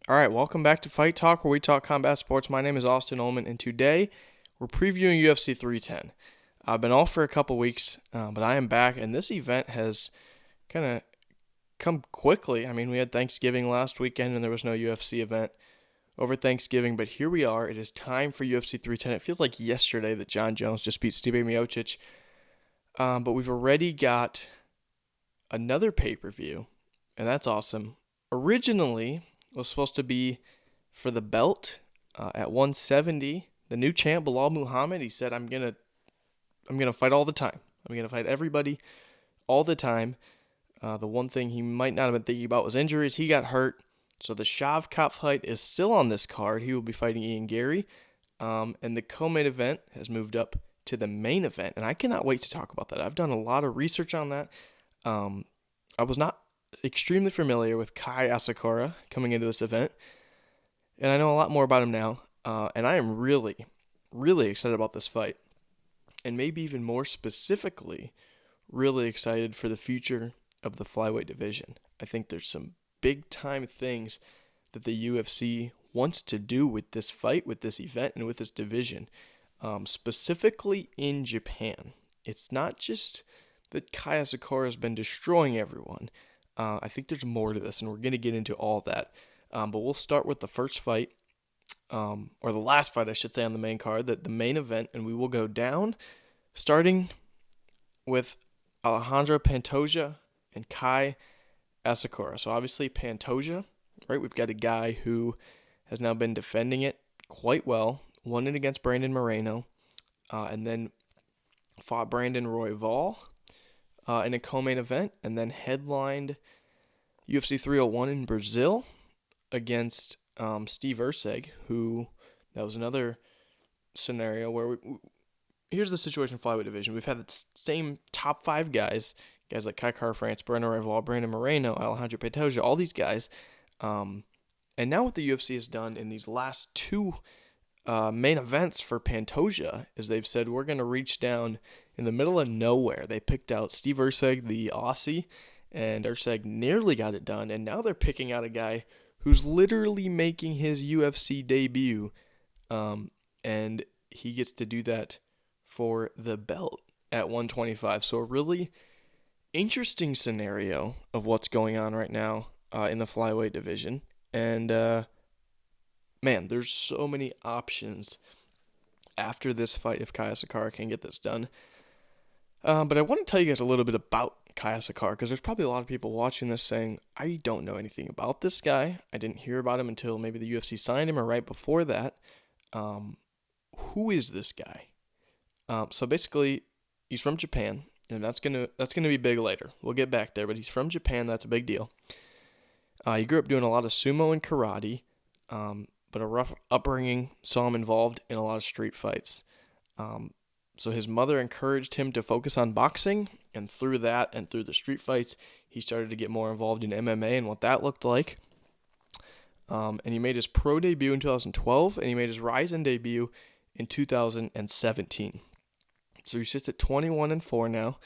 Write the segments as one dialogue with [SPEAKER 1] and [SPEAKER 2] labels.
[SPEAKER 1] All right, welcome back to Fight Talk, where we talk combat sports. My name is Austin Ullman, and today we're previewing UFC 310. I've been off for a couple weeks, but I am back, and this event has kind of come quickly. I mean, we had Thanksgiving last weekend, and there was no UFC event over Thanksgiving, but here we are. It is time for UFC 310. It feels like yesterday that John Jones just beat Stipe Miocic, but we've already got another pay-per-view, and that's awesome. Originally, it was supposed to be for the belt at 170. The new champ Bilal Muhammad, he said, I'm gonna fight all the time. I'm gonna fight everybody all the time. The one thing he might not have been thinking about was injuries. He got hurt, so the Shavkat fight is still on this card. He will be fighting Ian Gary, and the co-main event has moved up to the main event, and I cannot wait to talk about that. I've done a lot of research on that. I was not extremely familiar with Kai Asakura coming into this event, and I know a lot more about him now. And I am really, really excited about this fight, and maybe even more specifically, really excited for the future of the flyweight division. I think there's some big time things that the UFC wants to do with this fight, with this event, and with this division, specifically in Japan. It's not just that Kai Asakura has been destroying everyone. I think there's more to this, and we're going to get into all that. But we'll start with the first fight, or the last fight, I should say, on the main card, the main event, and we will go down, starting with Alejandro Pantoja and Kai Asakura. So obviously Pantoja, right? We've got a guy who has now been defending it quite well, won it against Brandon Moreno, and then fought Brandon Royval in a co-main event, and then headlined UFC 301 in Brazil against Steve Erceg, who that was another scenario where here's the situation in flyweight division. We've had the same top five guys like Kai Kara-France, Brandon Royval, Brandon Moreno, Alejandro Pantoja, all these guys. And now what the UFC has done in these last two main events for Pantoja is they've said we're going to reach down in the middle of nowhere. They picked out Steve Erceg, the Aussie, and Erceg nearly got it done. And now they're picking out a guy who's literally making his UFC debut, and he gets to do that for the belt at 125. So a really interesting scenario of what's going on right now in the flyweight division. And man, there's so many options after this fight if Kai Asakura can get this done. But I want to tell you guys a little bit about Kai Asakura, because there's probably a lot of people watching this saying, I don't know anything about this guy. I didn't hear about him until maybe the UFC signed him or right before that. Who is this guy? So basically, he's from Japan, and that's gonna be big later. We'll get back there, but he's from Japan. That's a big deal. He grew up doing a lot of sumo and karate, but a rough upbringing saw him involved in a lot of street fights. So his mother encouraged him to focus on boxing, and through that and through the street fights, he started to get more involved in MMA and what that looked like. And he made his pro debut in 2012, and he made his Rizin debut in 2017. So he sits at 21-4 now,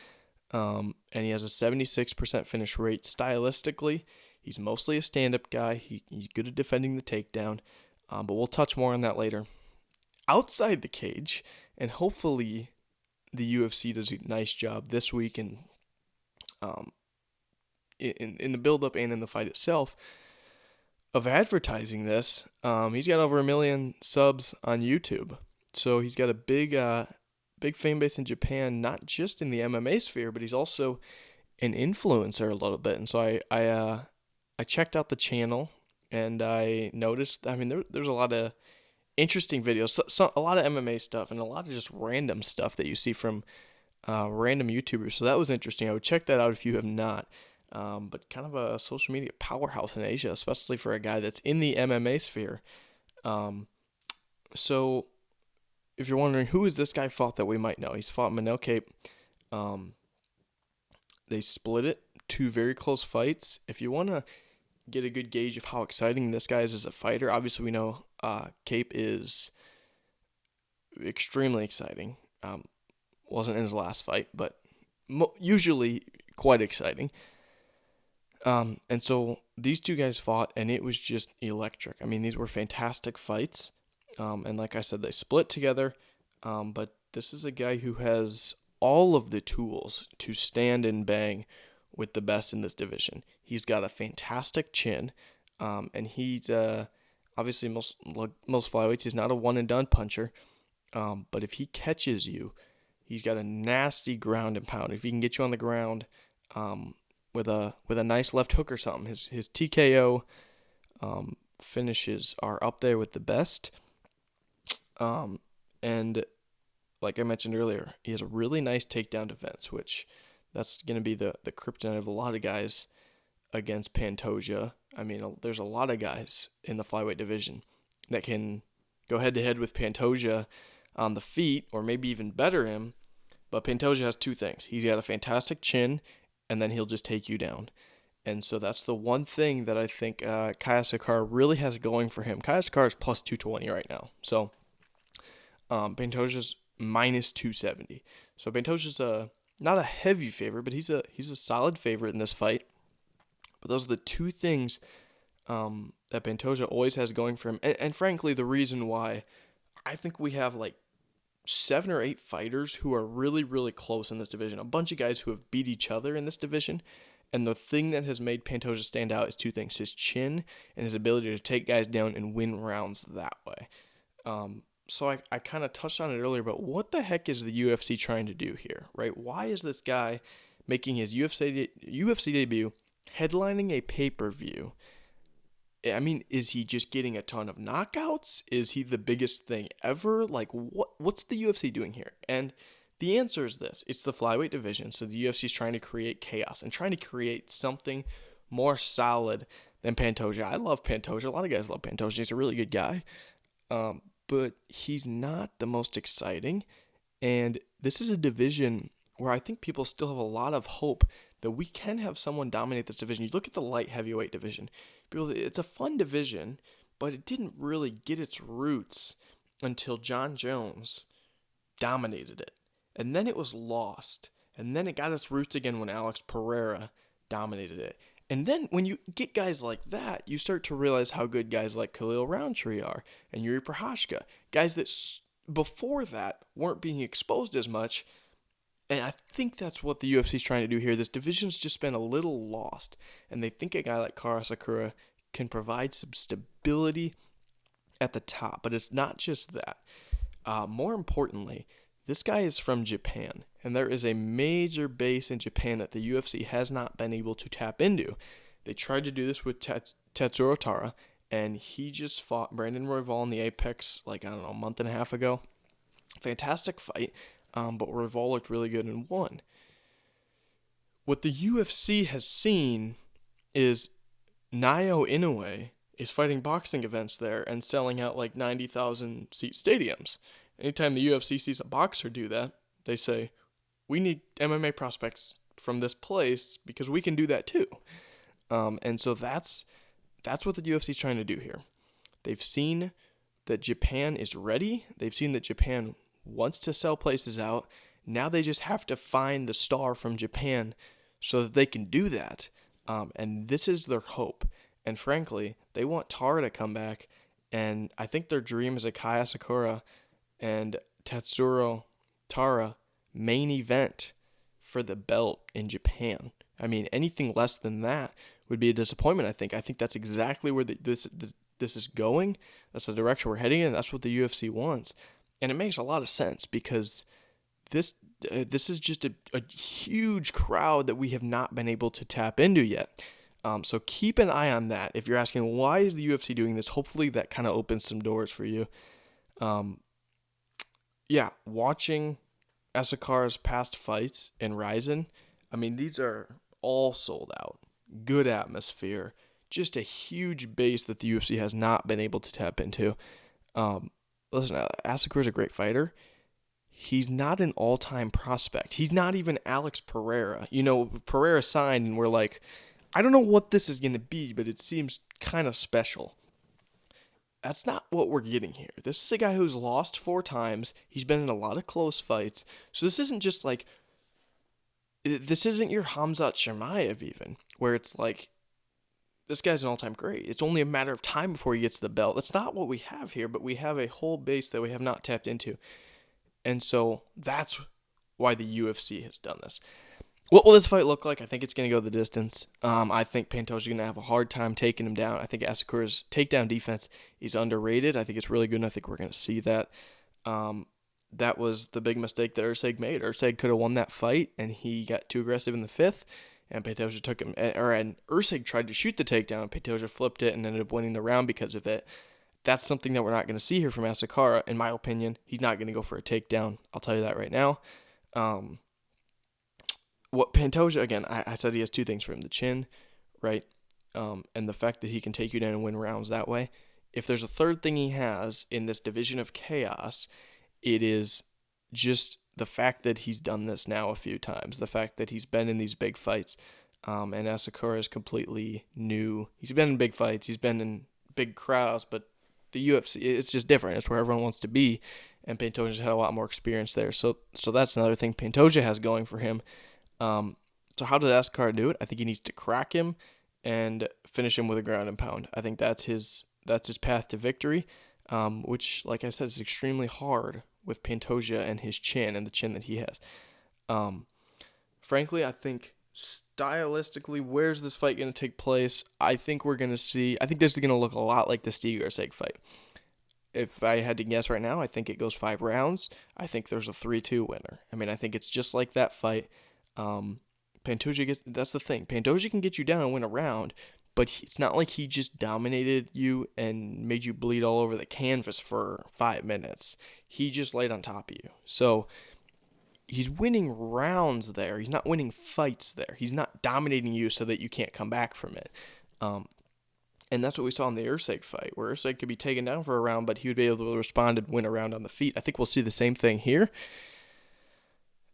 [SPEAKER 1] and he has a 76% finish rate. Stylistically, he's mostly a stand-up guy. He's good at defending the takedown, but we'll touch more on that later. Outside the cage, and hopefully the UFC does a nice job this week and in the build-up and in the fight itself of advertising this. He's got over 1 million subs on YouTube, so he's got a big fan base in Japan, not just in the MMA sphere, but he's also an influencer a little bit. And so I checked out the channel, and I noticed, I mean, there's a lot of interesting videos, a lot of MMA stuff, and a lot of just random stuff that you see from random YouTubers. So that was interesting. I would check that out if you have not. But kind of a social media powerhouse in Asia, especially for a guy that's in the MMA sphere. So if you're wondering who is this guy fought that we might know, he's fought Manel Kape. They split it, two very close fights. If you want to get a good gauge of how exciting this guy is as a fighter, obviously we know Kape is extremely exciting. Wasn't in his last fight, but usually quite exciting. And so these two guys fought, and it was just electric. I mean, these were fantastic fights. And like I said, they split together. But this is a guy who has all of the tools to stand and bang with the best in this division. He's got a fantastic chin, and he's obviously most flyweights. He's not a one and done puncher, but if he catches you, he's got a nasty ground and pound. If he can get you on the ground, um, with a nice left hook or something, his TKO finishes are up there with the best. And like I mentioned earlier, he has a really nice takedown defense, which that's going to be the kryptonite of a lot of guys against Pantoja. I mean, there's a lot of guys in the flyweight division that can go head to head with Pantoja on the feet, or maybe even better him. But Pantoja has two things. He's got a fantastic chin, and then he'll just take you down. And so that's the one thing that I think Asakura really has going for him. Asakura is plus 220 right now. So Pantoja's minus 270. So Pantoja's not a heavy favorite, but he's a solid favorite in this fight. But those are the two things that Pantoja always has going for him. And frankly, the reason why I think we have like 7 or 8 fighters who are really, really close in this division. A bunch of guys who have beat each other in this division. And the thing that has made Pantoja stand out is two things: his chin and his ability to take guys down and win rounds that way. So I kind of touched on it earlier, but what the heck is the UFC trying to do here, right? Why is this guy making his UFC debut, headlining a pay-per-view? I mean, is he just getting a ton of knockouts? Is he the biggest thing ever? Like, what's the UFC doing here? And the answer is this. It's the flyweight division, so the UFC is trying to create chaos and trying to create something more solid than Pantoja. I love Pantoja. A lot of guys love Pantoja. He's a really good guy. But he's not the most exciting. And this is a division where I think people still have a lot of hope that we can have someone dominate this division. You look at the light heavyweight division. It's a fun division, but it didn't really get its roots until John Jones dominated it. And then it was lost. And then it got its roots again when Alex Pereira dominated it. And then when you get guys like that, you start to realize how good guys like Khalil Roundtree are and Yuri Prochazka. Guys that before that weren't being exposed as much. And I think that's what the UFC is trying to do here. This division's just been a little lost. And they think a guy like Asakura can provide some stability at the top. But it's not just that. More importantly, this guy is from Japan, and there is a major base in Japan that the UFC has not been able to tap into. They tried to do this with Tatsuro Tara, and he just fought Brandon Royval in the Apex, like, I don't know, a month and a half ago. Fantastic fight, but Royval looked really good and won. What the UFC has seen is Naoya Inoue is fighting boxing events there and selling out like 90,000 seat stadiums. Anytime the UFC sees a boxer do that, they say, we need MMA prospects from this place because we can do that too. And so that's what the UFC is trying to do here. They've seen that Japan is ready. They've seen that Japan wants to sell places out. Now they just have to find the star from Japan so that they can do that. And this is their hope. And frankly, they want Tara to come back. And I think their dream is a Asakura and Tatsuro Tara main event for the belt in Japan. I mean, anything less than that would be a disappointment, I think. I think that's exactly where this is going. That's the direction we're heading in. That's what the UFC wants. And it makes a lot of sense because this is just a huge crowd that we have not been able to tap into yet. So keep an eye on that. If you're asking, why is the UFC doing this? Hopefully that kind of opens some doors for you. Watching Asakura's past fights in Ryzen, I mean, these are all sold out. Good atmosphere. Just a huge base that the UFC has not been able to tap into. Listen, Asakura's a great fighter. He's not an all-time prospect. He's not even Alex Pereira. You know, Pereira signed and we're like, I don't know what this is going to be, but it seems kind of special. That's not what we're getting here. This is a guy who's lost 4 times. He's been in a lot of close fights. So this isn't just like This isn't your Hamzat Chimaev even, where it's like, this guy's an all-time great. It's only a matter of time before he gets the belt. That's not what we have here, but we have a whole base that we have not tapped into. And so that's why the UFC has done this. What will this fight look like? I think it's going to go the distance. I think Pantoja's going to have a hard time taking him down. I think Asakura's takedown defense is underrated. I think it's really good, and I think we're going to see that. That was the big mistake that Ursig made. Ursig could have won that fight, and he got too aggressive in the fifth, and Pantoja took him. And Ursig tried to shoot the takedown, and Pantoja flipped it and ended up winning the round because of it. That's something that we're not going to see here from Asakura, in my opinion. He's not going to go for a takedown. I'll tell you that right now. What Pantoja, again, I said he has two things for him: the chin, right, and the fact that he can take you down and win rounds that way. If there's a third thing he has in this division of chaos, it is just the fact that he's done this now a few times, the fact that he's been in these big fights, and Asakura is completely new. He's been in big fights, he's been in big crowds, but the UFC, it's just different. It's where everyone wants to be, and Pantoja's had a lot more experience there. So that's another thing Pantoja has going for him. So how does Asakura do it? I think he needs to crack him and finish him with a ground and pound. I think that's his path to victory, which, like I said, is extremely hard with Pantoja and his chin and the chin that he has. Frankly, I think stylistically, where's this fight going to take place? I think we're going to see, I think this is going to look a lot like the Steve Ursig fight. If I had to guess right now, I think it goes 5 rounds. I think there's a 3-2 winner. I mean, I think it's just like that fight. Pantoja gets, that's the thing. Pantoja can get you down and win a round, but it's not like he just dominated you and made you bleed all over the canvas for 5 minutes. He just laid on top of you. So he's winning rounds there. He's not winning fights there. He's not dominating you so that you can't come back from it. And that's what we saw in the Ursig fight, where Ursig could be taken down for a round, but he would be able to respond and win a round on the feet. I think we'll see the same thing here.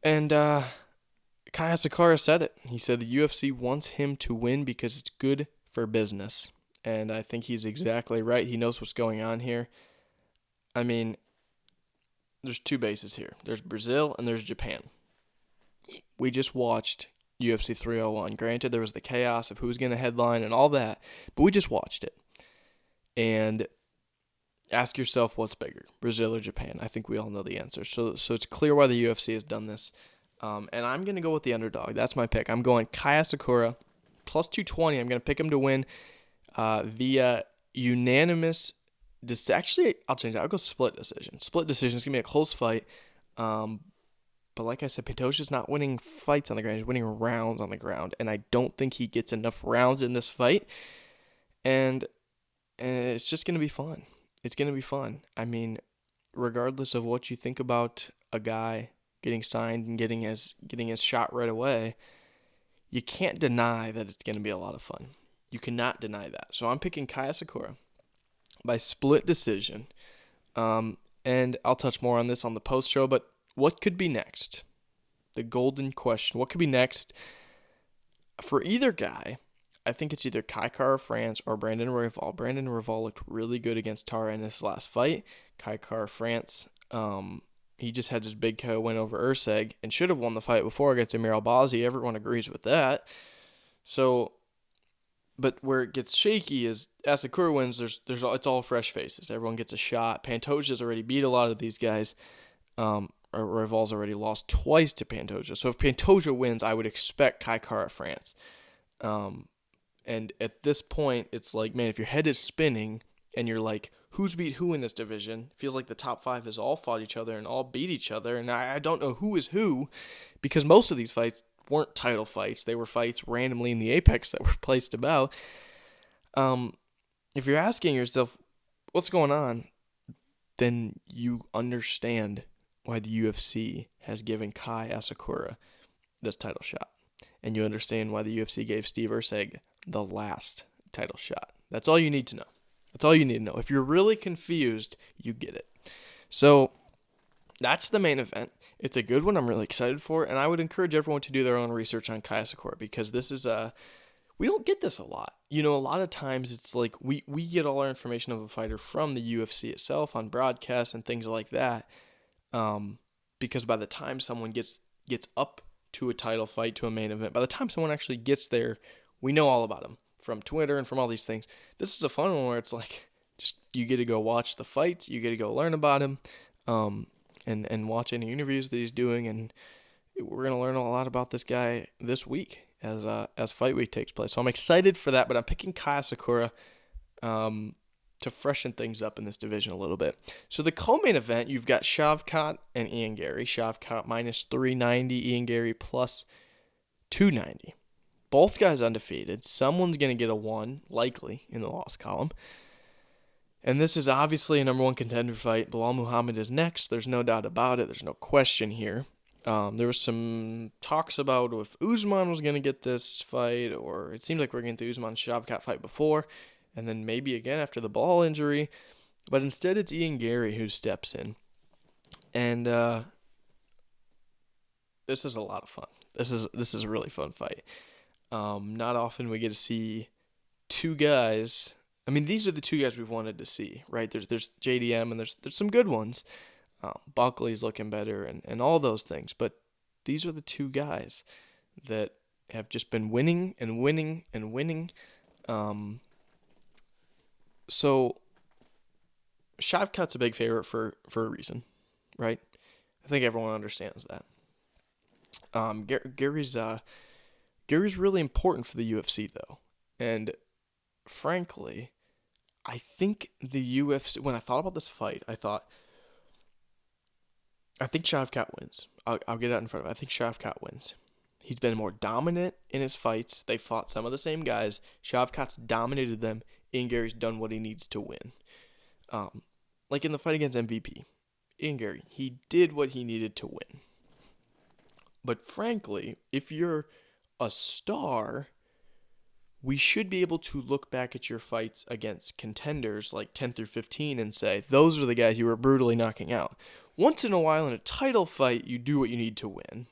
[SPEAKER 1] And Kai Asakura said it. He said the UFC wants him to win because it's good for business. And I think he's exactly right. He knows what's going on here. I mean, there's 2 bases here. There's Brazil and there's Japan. We just watched UFC 301. Granted, there was the chaos of who's going to headline and all that, but we just watched it. And ask yourself what's bigger, Brazil or Japan. I think we all know the answer. So it's clear why the UFC has done this. And I'm going to go with the underdog. That's my pick. I'm going Kai Asakura, plus 220. I'm going to pick him to win via unanimous Actually, I'll change that. I'll go split decision. Split decision is going to be a close fight. But like I said, Pantoja's not winning fights on the ground. He's winning rounds on the ground. And I don't think he gets enough rounds in this fight. And it's just going to be fun. It's going to be fun. I mean, regardless of what you think about a guy getting signed and getting his shot right away, you can't deny that it's going to be a lot of fun. You cannot deny that. So I'm picking Kai Asakura by split decision. And I'll touch more on this on the post show, but what could be next? The golden question. What could be next? For either guy, I think it's either Kai Kara-France or Brandon Royval. Brandon Royval looked really good against Tara in his last fight. Kai Kara-France, he just had his big KO win over Ursig and should have won the fight before against Amir Albazi. Everyone agrees with that. So, but where it gets shaky is Asakura wins. It's all fresh faces. Everyone gets a shot. Pantoja's already beat a lot of these guys. Royval's already lost twice to Pantoja. So if Pantoja wins, I would expect Kai Kara-France. And at this point, it's like, man, if your head is spinning and you're like, who's beat who in this division? It feels like the top 5 has all fought each other and all beat each other. And I don't know who is who, because most of these fights weren't title fights. They were fights randomly in the Apex that were placed about. If you're asking yourself, what's going on? Then you understand why the UFC has given Kai Asakura this title shot. And you understand why the UFC gave Steve Ursig the last title shot. That's all you need to know. That's all you need to know. If you're really confused, you get it. So that's the main event. It's a good one. I'm really excited for it. And I would encourage everyone to do their own research on Kai Asakura, because this is we don't get this a lot. You know, a lot of times it's like we get all our information of a fighter from the UFC itself on broadcasts and things like that. Because by the time someone gets up to a title fight, to a main event. By the time someone actually gets there, we know all about him from Twitter and from all these things. This is a fun one where it's like, just you get to go watch the fights, you get to go learn about him, and watch any interviews that he's doing, and we're gonna learn a lot about this guy this week as fight week takes place. So I'm excited for that, but I'm picking Asakura to freshen things up in this division a little bit. So the co-main event, you've got Shavkat and Ian Gary. Shavkat minus 390, Ian Gary plus 290. Both guys undefeated. Someone's going to get a 1, likely, in the loss column. And this is obviously a number 1 contender fight. Bilal Muhammad is next. There's no doubt about it. There's no question here. There was some talks about if Usman was going to get this fight, or it seems like we're getting the Usman-Shavkat fight before, and then maybe again after the Ball injury. But instead, it's Ian Gary who steps in. And this is a lot of fun. This is a really fun fight. Not often we get to see two guys. I mean, these are the two guys we've wanted to see, right? There's JDM and there's some good ones. Buckley's looking better and all those things. But these are the two guys that have just been winning and winning and winning. So Shavkat's a big favorite for a reason, right? I think everyone understands that. Gary's really important for the UFC though, and frankly, I think the UFC. When I thought about this fight, I think Shavkat wins. I'll get it out in front of it. I think Shavkat wins. He's been more dominant in his fights. They fought some of the same guys. Shavkat's dominated them. Ian Gary's done what he needs to win. Like in the fight against MVP, Ian Gary, he did what he needed to win. But frankly, if you're a star, we should be able to look back at your fights against contenders like 10 through 15 and say, those are the guys you were brutally knocking out. Once in a while in a title fight, you do what you need to win.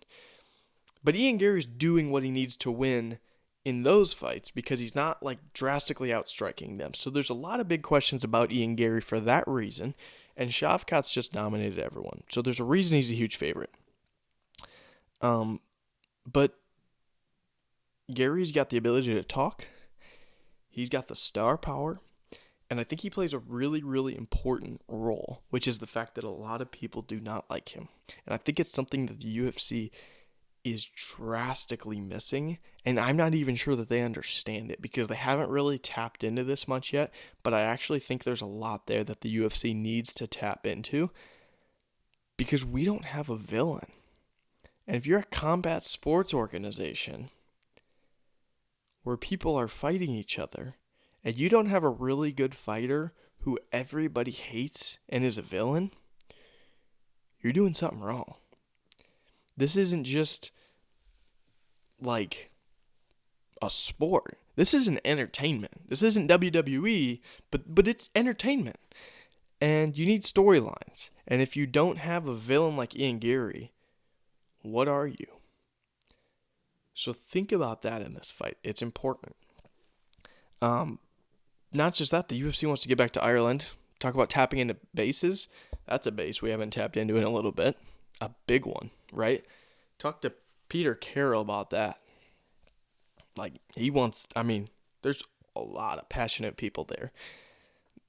[SPEAKER 1] But Ian Gary's doing what he needs to win in those fights because he's not like drastically outstriking them. So there's a lot of big questions about Ian Gary for that reason. And Shavkat's just dominated everyone. So there's a reason he's a huge favorite. But Gary's got the ability to talk. He's got the star power. And I think he plays a really, really important role, which is the fact that a lot of people do not like him. And I think it's something that the UFC is drastically missing. And I'm not even sure that they understand it because they haven't really tapped into this much yet. But I actually think there's a lot there that the UFC needs to tap into because we don't have a villain. And if you're a combat sports organization where people are fighting each other and you don't have a really good fighter who everybody hates and is a villain, you're doing something wrong. This isn't just like a sport. This isn't entertainment. This isn't WWE, but it's entertainment. And you need storylines. And if you don't have a villain like Ian Gary, what are you? So think about that in this fight. It's important. Not just that, the UFC wants to get back to Ireland. Talk about tapping into bases. That's a base we haven't tapped into in a little bit. A big one, right? Talk to Peter Carroll about that. Like, there's a lot of passionate people there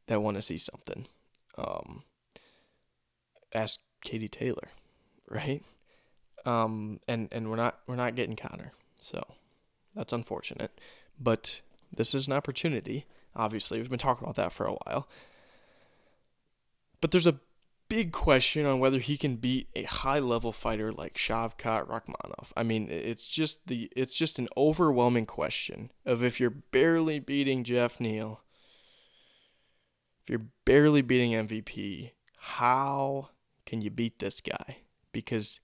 [SPEAKER 1] that want to see something. Ask Katie Taylor, right? And we're not getting Connor, so that's unfortunate. But this is an opportunity. Obviously, we've been talking about that for a while. But there's a big question on whether he can beat a high-level fighter like Shavkat Rakhmonov. I mean, it's just an overwhelming question of if you're barely beating Jeff Neal, if you're barely beating MVP, how can you beat this guy? Because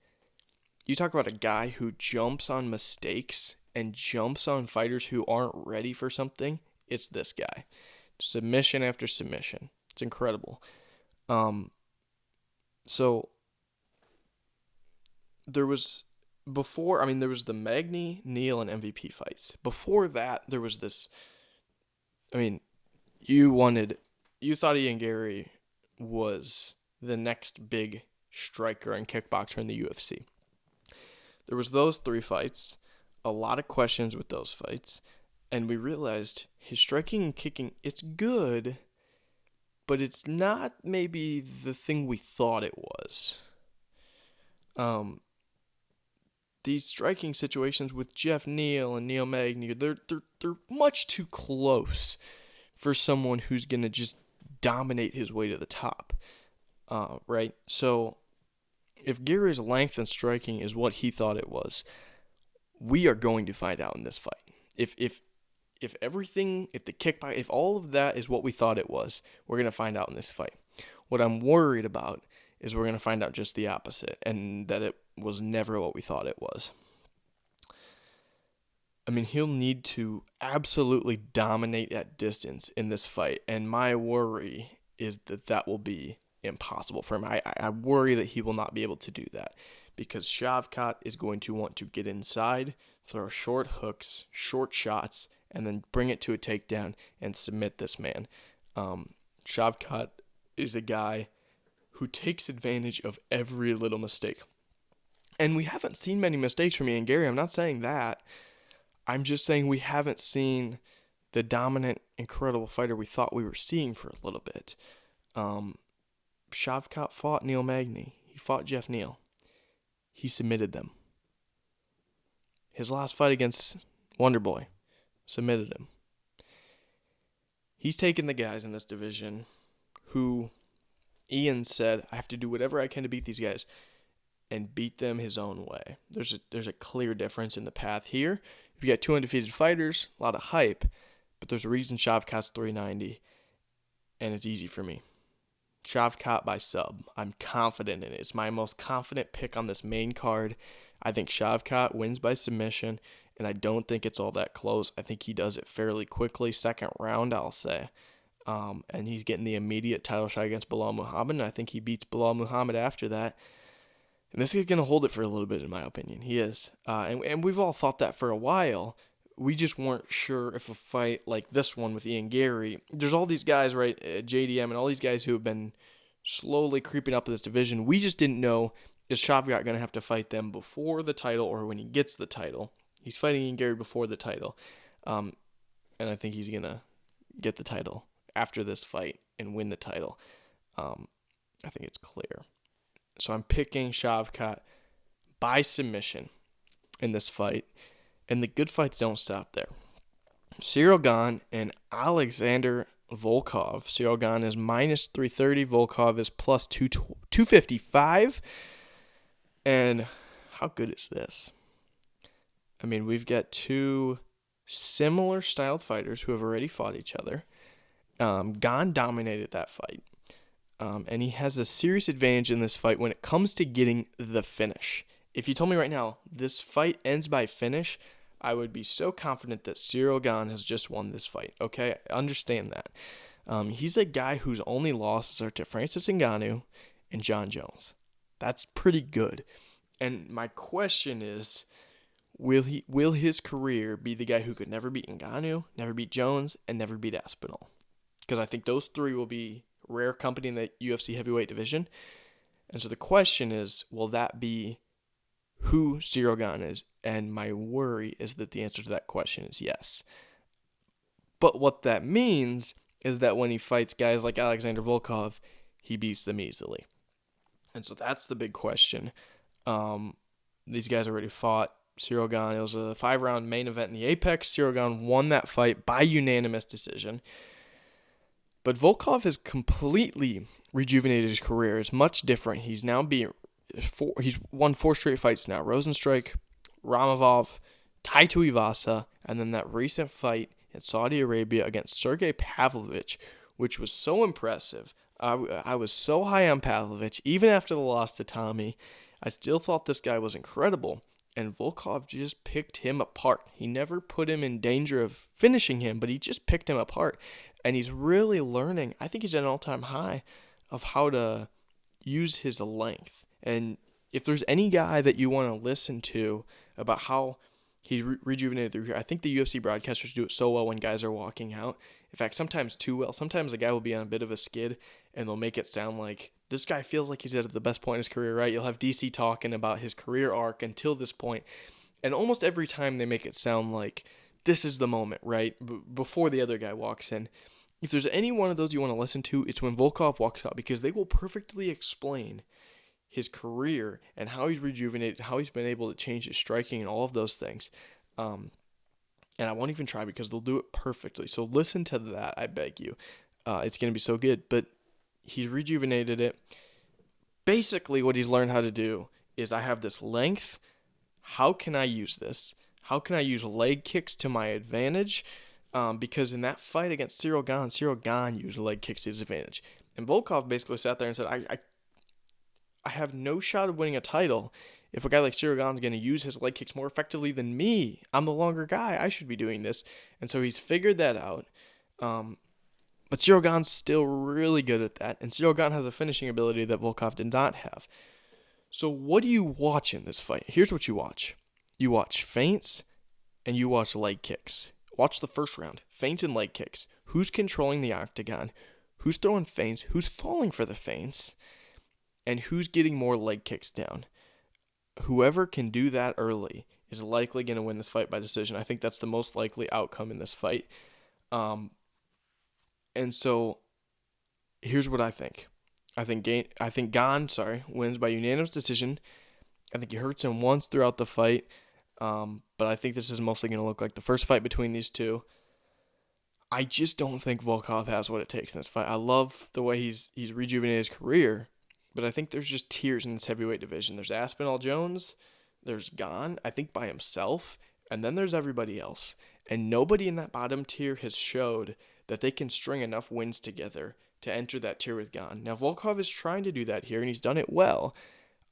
[SPEAKER 1] you talk about a guy who jumps on mistakes and jumps on fighters who aren't ready for something. It's this guy. Submission after submission. It's incredible. So there was the Magny, Neal, and MVP fights. Before that, there was this. I mean, you thought Ian Gary was the next big striker and kickboxer in the UFC. there was those 3 fights, a lot of questions with those fights, and we realized his striking and kicking, it's good, but it's not maybe the thing we thought it was. These striking situations with Jeff Neal and Neil Magny, they're much too close for someone who's gonna just dominate his way to the top, right? So if Gary's length and striking is what he thought it was, we are going to find out in this fight. If everything, if the kickback, if all of that is what we thought it was, we're going to find out in this fight. What I'm worried about is we're going to find out just the opposite, and that it was never what we thought it was. I mean, he'll need to absolutely dominate at distance in this fight, and my worry is that will be impossible for him. I worry that he will not be able to do that, because Shavkat is going to want to get inside, throw short hooks, short shots, and then bring it to a takedown and submit this man. Shavkat is a guy who takes advantage of every little mistake. And we haven't seen many mistakes from Ian Gary. I'm not saying that. I'm just saying we haven't seen the dominant, incredible fighter we thought we were seeing for a little bit. Shavkat fought Neil Magny. He fought Jeff Neal. He submitted them. His last fight against Wonderboy, submitted him. He's taken the guys in this division who Ian said, I have to do whatever I can to beat these guys, and beat them his own way. There's a clear difference in the path here. If you got 2 undefeated fighters, a lot of hype, but there's a reason Shavkat's 390, and it's easy for me. Shavkat by sub. I'm confident in it. It's my most confident pick on this main card. I think Shavkat wins by submission, and I don't think it's all that close. I think he does it fairly quickly. Second round, I'll say. And he's getting the immediate title shot against Bilal Muhammad, and I think he beats Bilal Muhammad after that. And this guy's going to hold it for a little bit, in my opinion. He is. And we've all thought that for a while. We just weren't sure if a fight like this one with Ian Gary, there's all these guys, right, JDM and all these guys who have been slowly creeping up in this division. We just didn't know, is Shavkat going to have to fight them before the title or when he gets the title? He's fighting Ian Gary before the title. And I think he's going to get the title after this fight and win the title. I think it's clear. So I'm picking Shavkat by submission in this fight. And the good fights don't stop there. Ciryl Gane and Alexander Volkov. Ciryl Gane is minus 330. Volkov is plus 255. And how good is this? I mean, we've got 2 similar styled fighters who have already fought each other. Gane dominated that fight. And he has a serious advantage in this fight when it comes to getting the finish. If you told me right now, this fight ends by finish, I would be so confident that Ciryl Gane has just won this fight. Okay, I understand that. He's a guy whose only losses are to Francis Ngannou and John Jones. That's pretty good. And my question is, will his career be the guy who could never beat Ngannou, never beat Jones, and never beat Aspinall? Because I think those 3 will be rare company in the UFC heavyweight division. And so the question is, will that be who Ciryl Gane is? And my worry is that the answer to that question is yes. But what that means is that when he fights guys like Alexander Volkov, he beats them easily. And so that's the big question. These guys already fought. Ciryl Gane, it was a 5-round main event in the Apex. Ciryl Gane won that fight by unanimous decision. But Volkov has completely rejuvenated his career. It's much different. He's won 4 straight fights now. Rozenstruik, Ramavov, Tai Tuivasa, and then that recent fight in Saudi Arabia against Sergey Pavlovich, which was so impressive. I was so high on Pavlovich. Even after the loss to Tommy, I still thought this guy was incredible. And Volkov just picked him apart. He never put him in danger of finishing him, but he just picked him apart. And he's really learning. I think he's at an all-time high of how to use his length. And if there's any guy that you want to listen to about how he's rejuvenated through here, I think the UFC broadcasters do it so well when guys are walking out. In fact, sometimes too well. Sometimes a guy will be on a bit of a skid, and they'll make it sound like this guy feels like he's at the best point in his career, right? You'll have DC talking about his career arc until this point, and almost every time they make it sound like this is the moment, right? Before the other guy walks in. If there's any one of those you want to listen to, it's when Volkov walks out, because they will perfectly explain his career and how he's rejuvenated, how he's been able to change his striking and all of those things. And I won't even try because they'll do it perfectly. So listen to that, I beg you. It's going to be so good. But he's rejuvenated it. Basically, what he's learned how to do is I have this length. How can I use this? How can I use leg kicks to my advantage? Because in that fight against Cyril Gane used leg kicks to his advantage. And Volkov basically sat there and said, I have no shot of winning a title if a guy like Cyril Gane's going to use his leg kicks more effectively than me. I'm the longer guy. I should be doing this. And so he's figured that out. But Cyril Gane's still really good at that. And Cyril Gane has a finishing ability that Volkov did not have. So what do you watch in this fight? Here's what you watch. You watch feints and you watch leg kicks. Watch the first round. Feints and leg kicks. Who's controlling the octagon? Who's throwing feints? Who's falling for the feints? And who's getting more leg kicks down? Whoever can do that early is likely going to win this fight by decision. I think that's the most likely outcome in this fight. And so here's what I think. I think Gane wins by unanimous decision. I think he hurts him once throughout the fight. But I think this is mostly going to look like the first fight between these two. I just don't think Volkov has what it takes in this fight. I love the way he's rejuvenated his career, but I think there's just tiers in this heavyweight division. There's Aspinall Jones, there's Gane, I think by himself, and then there's everybody else. And nobody in that bottom tier has showed that they can string enough wins together to enter that tier with Gane. Now, Volkov is trying to do that here, and he's done it well.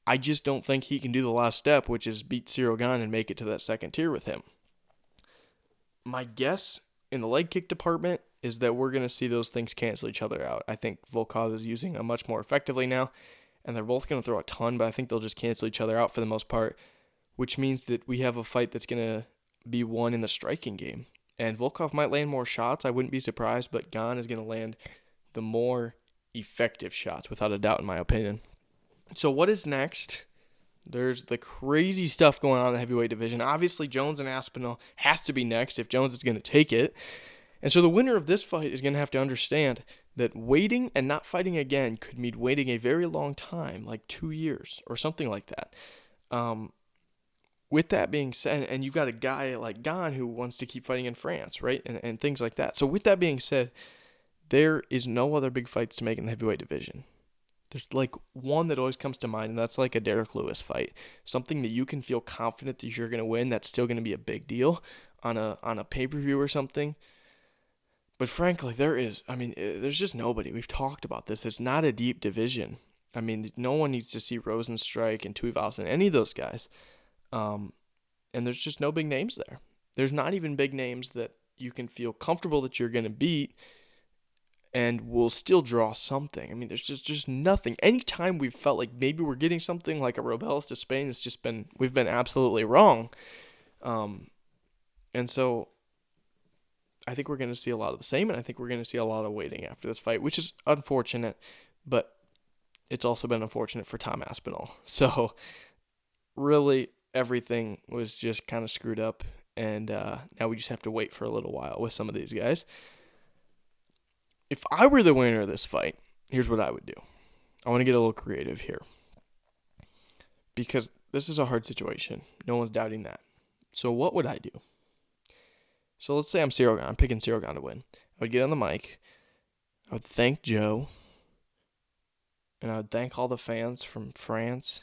[SPEAKER 1] I just don't think he can do the last step, which is beat Cyril Gane and make it to that second tier with him. My guess in the leg kick department is that we're going to see those things cancel each other out. I think Volkov is using them much more effectively now, and they're both going to throw a ton, but I think they'll just cancel each other out for the most part, which means that we have a fight that's going to be won in the striking game. And Volkov might land more shots, I wouldn't be surprised, but Gane is going to land the more effective shots, without a doubt, in my opinion. So what is next? There's the crazy stuff going on in the heavyweight division. Obviously, Jones and Aspinall has to be next if Jones is going to take it. And so the winner of this fight is going to have to understand that waiting and not fighting again could mean waiting a very long time, like 2 years or something like that. With that being said, and you've got a guy like Gane who wants to keep fighting in France, right? And things like that. So with that being said, there is no other big fights to make in the heavyweight division. There's like one that always comes to mind, and that's like a Derek Lewis fight. Something that you can feel confident that you're going to win. That's still going to be a big deal on a pay-per-view or something. But frankly, there's just nobody. We've talked about this. It's not a deep division. I mean, no one needs to see Rosenstrike and Tuivasa and any of those guys. And there's just no big names there. There's not even big names that you can feel comfortable that you're going to beat and will still draw something. I mean, there's just nothing. Anytime we've felt like maybe we're getting something like a Robelis to Spain, we've been absolutely wrong. And so I think we're going to see a lot of the same, and I think we're going to see a lot of waiting after this fight, which is unfortunate, but it's also been unfortunate for Tom Aspinall. So really, everything was just kind of screwed up, and now we just have to wait for a little while with some of these guys. If I were the winner of this fight, here's what I would do. I want to get a little creative here, because this is a hard situation. No one's doubting that. So what would I do? So let's say I'm Cyril Gane. I'm picking Cyril Gane to win. I would get on the mic. I would thank Joe. And I would thank all the fans from France.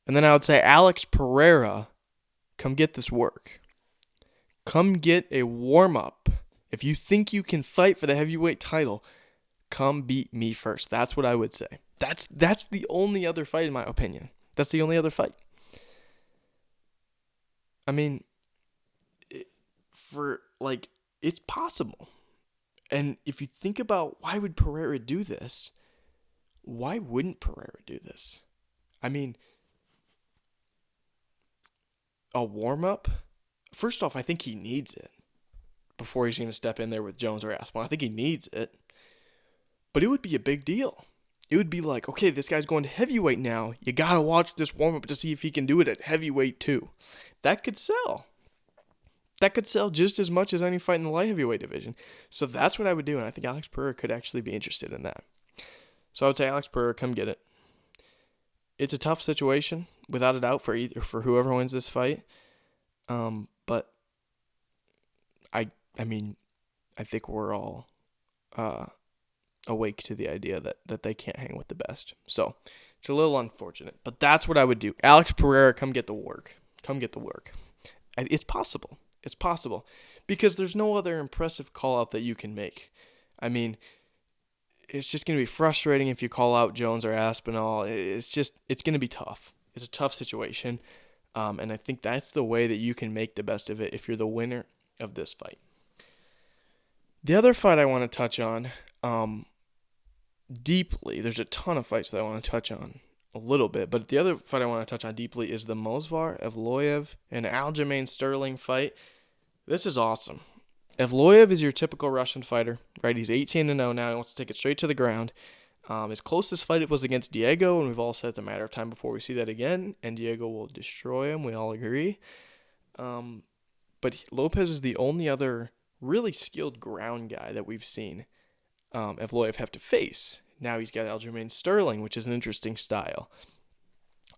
[SPEAKER 1] And then I would say, Alex Pereira, come get this work. Come get a warm-up. If you think you can fight for the heavyweight title, come beat me first. That's what I would say. That's the only other fight, in my opinion. That's the only other fight. I mean, it's possible. And if you think about why would Pereira do this, why wouldn't Pereira do this? I mean, a warm-up? First off, I think he needs it before he's going to step in there with Jones or Aspinall. I think he needs it. but it would be a big deal. It would be like, okay, this guy's going to heavyweight now. You got to watch this warm-up to see if he can do it at heavyweight too. That could sell. That could sell just as much as any fight in the light heavyweight division. So that's what I would do, and I think Alex Pereira could actually be interested in that. So I would say, Alex Pereira, come get it. It's a tough situation, without a doubt, for whoever wins this fight. But I think we're all awake to the idea that they can't hang with the best. So it's a little unfortunate, but that's what I would do. Alex Pereira, come get the work. Come get the work. It's possible. It's possible because there's no other impressive call out that you can make. I mean, it's just going to be frustrating if you call out Jones or Aspinall. It's going to be tough. It's a tough situation. And I think that's the way that you can make the best of it if you're the winner of this fight. The other fight I want to touch on deeply, there's a ton of fights that I want to touch on a little bit, but the other fight I want to touch on deeply is the Movsar Evloev and Aljamain Sterling fight. This is awesome. Evloev is your typical Russian fighter, right? He's 18-0 now. He wants to take it straight to the ground. His closest fight was against Diego, and we've all said it's a matter of time before we see that again, and Diego will destroy him. We all agree. But Lopez is the only other really skilled ground guy that we've seen Evloev have to face. Now he's got Aljamain Sterling, which is an interesting style.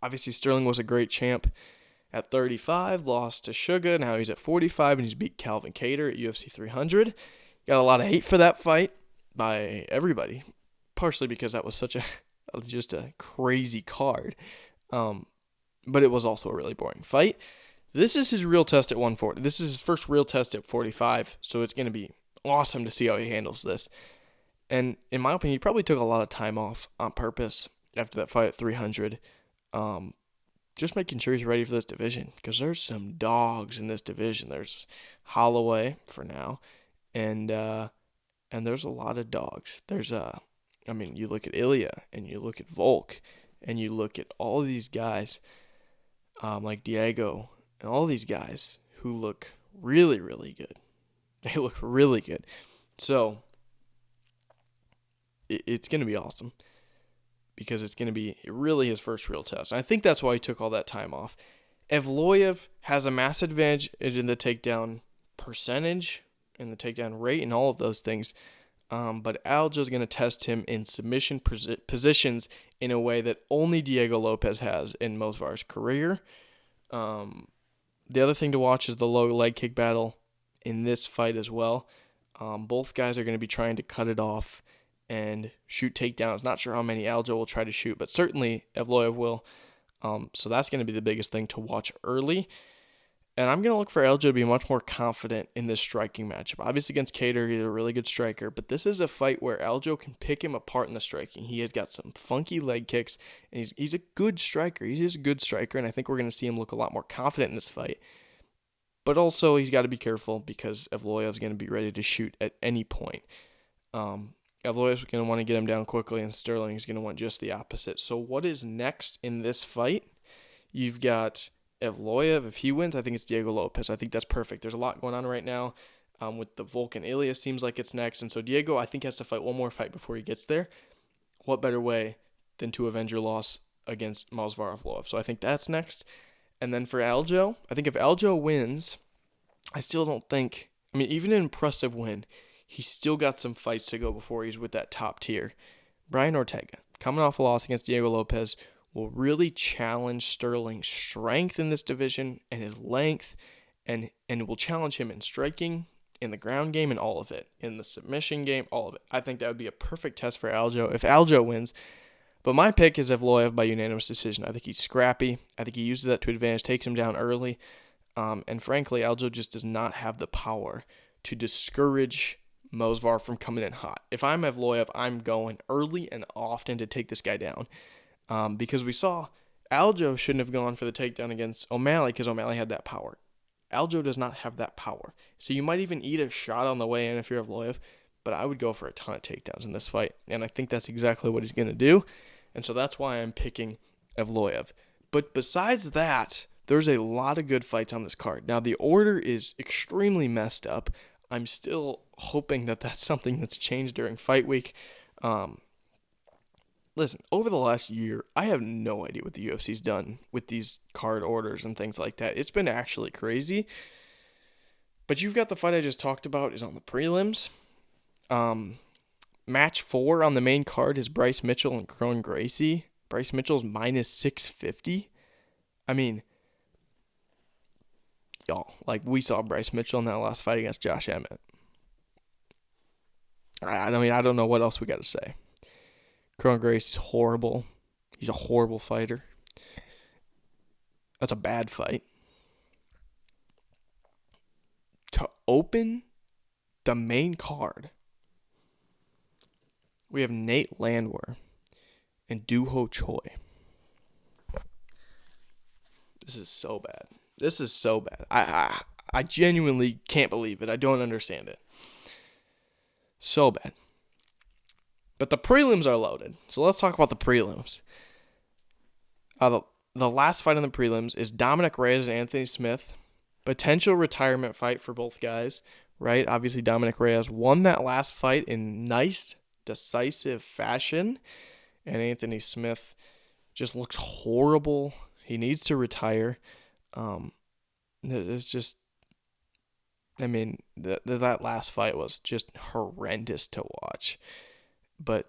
[SPEAKER 1] Obviously, Sterling was a great champ at 35, lost to Suga. Now he's at 45, and he's beat Calvin Kattar at UFC 300. Got a lot of hate for that fight by everybody, partially because that was such just a crazy card. But it was also a really boring fight. This is his real test at 140. This is his first real test at 45, so it's going to be awesome to see how he handles this. And in my opinion, he probably took a lot of time off on purpose after that fight at 300. Just making sure he's ready for this division, because there's some dogs in this division. There's Holloway for now, and there's a lot of dogs. You look at Ilya, and you look at Volk, and you look at all these guys, like Diego, and all these guys who look really, really good. They look really good. So it's going to be awesome, because it's going to be really his first real test. And I think that's why he took all that time off. Evloev has a mass advantage in the takedown percentage and the takedown rate and all of those things. But Aljo is going to test him in submission positions in a way that only Diego Lopez has in Movsar's career. The other thing to watch is the low leg kick battle in this fight as well. Both guys are going to be trying to cut it off and shoot takedowns. Not sure how many Aljo will try to shoot, but certainly Evloev will. So that's going to be the biggest thing to watch early. And I'm going to look for Aljo to be much more confident in this striking matchup. Obviously against Kattar, he's a really good striker, but this is a fight where Aljo can pick him apart in the striking. He has got some funky leg kicks, and he's a good striker. He's just a good striker, and I think we're going to see him look a lot more confident in this fight. But also, he's got to be careful, because Evloev is going to be ready to shoot at any point. Evloev is going to want to get him down quickly, and Sterling is going to want just the opposite. So what is next in this fight? You've got Evloev. If he wins, I think it's Diego Lopez. I think that's perfect. There's a lot going on right now with the Volk and Ilya. Seems like it's next. And so Diego, I think, has to fight one more fight before he gets there. What better way than to avenge your loss against Movsar Evloev? So I think that's next. And then for Aljo, I think if Aljo wins, I still don't think, even an impressive win, he's still got some fights to go before he's with that top tier. Brian Ortega, coming off a loss against Diego Lopez, will really challenge Sterling's strength in this division and his length, and will challenge him in striking, in the ground game, and all of it. In the submission game, all of it. I think that would be a perfect test for Aljo if Aljo wins. But my pick is Evloev by unanimous decision. I think he's scrappy. I think he uses that to advantage, takes him down early. And frankly, Aljo just does not have the power to discourage Movsar from coming in hot. If I'm Evloev, I'm going early and often to take this guy down. Because we saw Aljo shouldn't have gone for the takedown against O'Malley because O'Malley had that power. Aljo does not have that power. So you might even eat a shot on the way in if you're Evloev, but I would go for a ton of takedowns in this fight. And I think that's exactly what he's going to do. And so that's why I'm picking Evloev. But besides that, there's a lot of good fights on this card. Now, the order is extremely messed up. I'm still hoping that that's something that's changed during fight week. Listen, over the last year, I have no idea what the UFC's done with these card orders and things like that. It's been actually crazy. But you've got the fight I just talked about is on the prelims. Match 4 on the main card is Bryce Mitchell and Kron Gracie. Bryce Mitchell's minus 650. I mean, y'all, like we saw Bryce Mitchell in that last fight against Josh Emmett. I don't know what else we got to say. Kron Gracie's horrible. He's a horrible fighter. That's a bad fight. To open the main card, we have Nate Landwehr and Doo-Ho Choi. This is so bad. This is so bad. I genuinely can't believe it. I don't understand it. So bad. But the prelims are loaded. So let's talk about the prelims. The last fight on the prelims is Dominic Reyes and Anthony Smith. Potential retirement fight for both guys, right? Obviously, Dominic Reyes won that last fight in nice, decisive fashion. And Anthony Smith just looks horrible. He needs to retire. It's just, I mean, that last fight was just horrendous to watch. But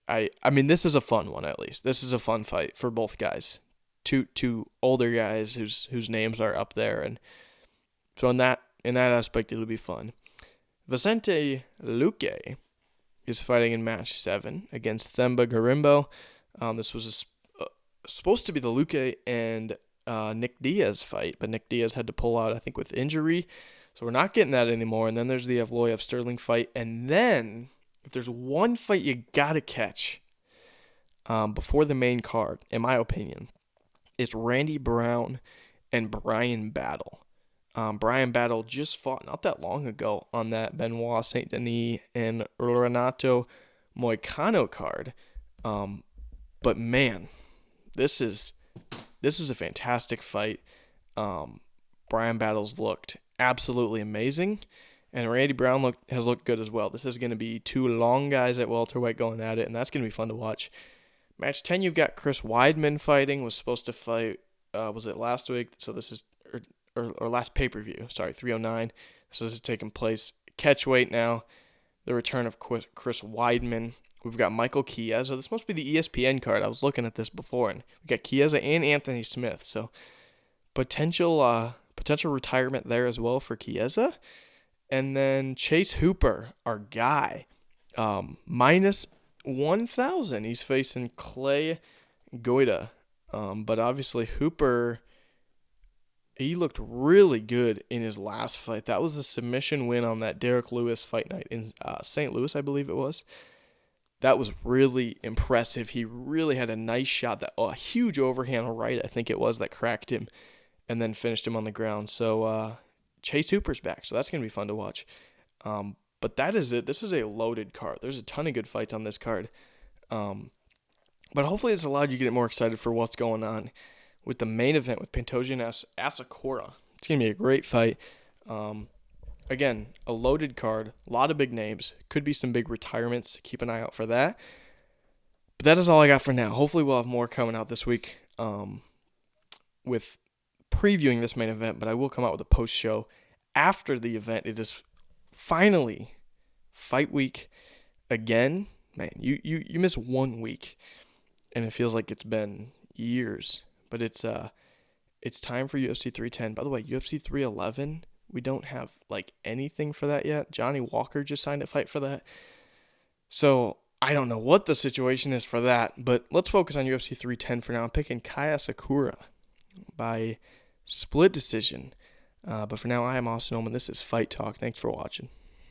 [SPEAKER 1] I mean, this is a fun one at least. This is a fun fight for both guys. Two older guys whose names are up there, and so in that aspect, it'll be fun. Vicente Luque is fighting in match 7 against Themba Gorimbo. This was supposed to be the Luque and Nick Diaz fight, but Nick Diaz had to pull out, I think, with injury. So we're not getting that anymore. And then there's the Evloev Sterling fight. And then, if there's one fight you got to catch before the main card, in my opinion, it's Randy Brown and Brian Battle. Brian Battle just fought not that long ago on that Benoit Saint Denis and Renato Moicano card. But man, this is a fantastic fight. Brian Battle's looked absolutely amazing, and Randy Brown has looked good as well. This is going to be two long guys at welterweight going at it, and that's going to be fun to watch. Match 10, you've got Chris Weidman fighting. Was supposed to fight, was it last week? So this is, or last pay-per-view, sorry, 309. So this is taking place catchweight now. The return of Chris Weidman. We've got Michael Chiesa. This must be the ESPN card. I was looking at this before, and we got Chiesa and Anthony Smith. So potential retirement there as well for Chiesa. And then Chase Hooper, our guy, minus 1,000. He's facing Clay Guida. But obviously Hooper, he looked really good in his last fight. That was a submission win on that Derek Lewis fight night in St. Louis, I believe it was. That was really impressive. He really had a nice shot, a huge overhand right, I think it was, that cracked him and then finished him on the ground. So Chase Hooper's back, so that's going to be fun to watch. But that is it. This is a loaded card. There's a ton of good fights on this card. But hopefully it's allowed you to get more excited for what's going on with the main event with Pantoja and Asakura. It's going to be a great fight. Again, a loaded card, a lot of big names. Could be some big retirements. Keep an eye out for that. But that is all I got for now. Hopefully we'll have more coming out this week with previewing this main event, but I will come out with a post show after the event. It is finally fight week again. Man, you miss 1 week and it feels like it's been years, but it's time for UFC 310. By the way, UFC 311, we don't have like anything for that yet. Johnny Walker just signed a fight for that. So I don't know what the situation is for that, but let's focus on UFC 310 for now. I'm picking Kai Asakura by split decision. But for now, I am Austin Ullman. This is Fight Talk. Thanks for watching.